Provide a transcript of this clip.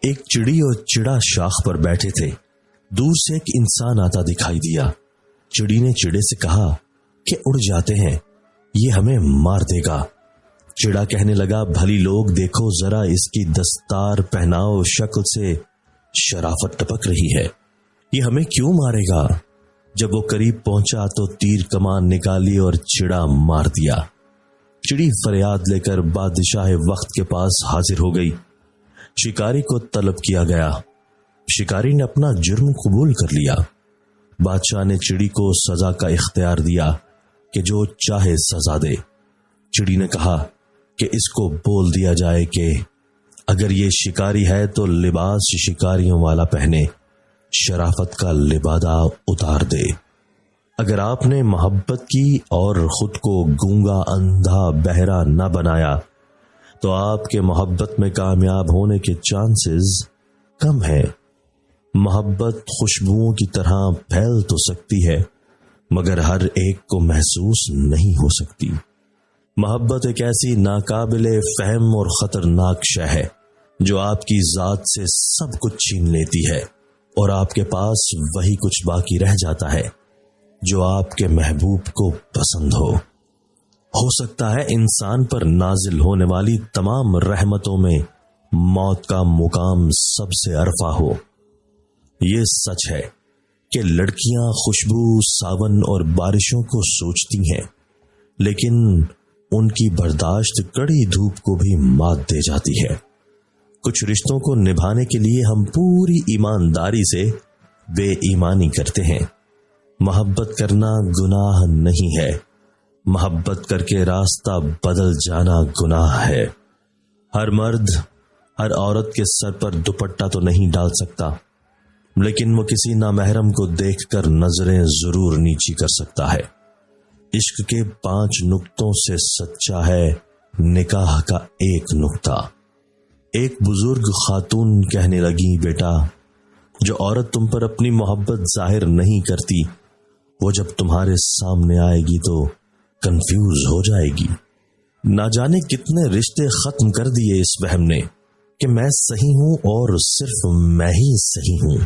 ایک چڑی اور چڑا شاخ پر بیٹھے تھے۔ دور سے ایک انسان آتا دکھائی دیا۔ چڑی نے چڑے سے کہا کہ اڑ جاتے ہیں، یہ ہمیں مار دے گا۔ چڑا کہنے لگا، بھلی لوگ دیکھو ذرا اس کی دستار پہناؤ، شکل سے شرافت ٹپک رہی ہے، یہ ہمیں کیوں مارے گا؟ جب وہ قریب پہنچا تو تیر کمان نکالی اور چڑا مار دیا۔ چڑی فریاد لے کر بادشاہ وقت کے پاس حاضر ہو گئی۔ شکاری کو طلب کیا گیا۔ شکاری نے اپنا جرم قبول کر لیا۔ بادشاہ نے چڑی کو سزا کا اختیار دیا کہ جو چاہے سزا دے۔ چڑی نے کہا کہ اس کو بول دیا جائے کہ اگر یہ شکاری ہے تو لباس شکاریوں والا پہنے، شرافت کا لبادہ اتار دے۔ اگر آپ نے محبت کی اور خود کو گونگا اندھا بہرا نہ بنایا تو آپ کے محبت میں کامیاب ہونے کے چانسز کم ہیں۔ محبت خوشبوؤں کی طرح پھیل تو سکتی ہے مگر ہر ایک کو محسوس نہیں ہو سکتی۔ محبت ایک ایسی ناقابل فہم اور خطرناک شے ہے جو آپ کی ذات سے سب کچھ چھین لیتی ہے اور آپ کے پاس وہی کچھ باقی رہ جاتا ہے جو آپ کے محبوب کو پسند ہو سکتا ہے انسان پر نازل ہونے والی تمام رحمتوں میں موت کا مقام سب سے عرفہ ہو۔ یہ سچ ہے کہ لڑکیاں خوشبو، ساون اور بارشوں کو سوچتی ہیں، لیکن ان کی برداشت کڑی دھوپ کو بھی مات دے جاتی ہے۔ کچھ رشتوں کو نبھانے کے لیے ہم پوری ایمانداری سے بے ایمانی کرتے ہیں۔ محبت کرنا گناہ نہیں ہے، محبت کر کے راستہ بدل جانا گناہ ہے۔ ہر مرد ہر عورت کے سر پر دوپٹہ تو نہیں ڈال سکتا، لیکن وہ کسی نامحرم کو دیکھ کر نظریں ضرور نیچی کر سکتا ہے۔ عشق کے 5 نقطوں سے سچا ہے نکاح کا ایک نقطہ۔ ایک بزرگ خاتون کہنے لگی، بیٹا، جو عورت تم پر اپنی محبت ظاہر نہیں کرتی وہ جب تمہارے سامنے آئے گی تو کنفیوز ہو جائے گی۔ نہ جانے کتنے رشتے ختم کر دیے اس وہم نے کہ میں صحیح ہوں اور صرف میں ہی صحیح ہوں۔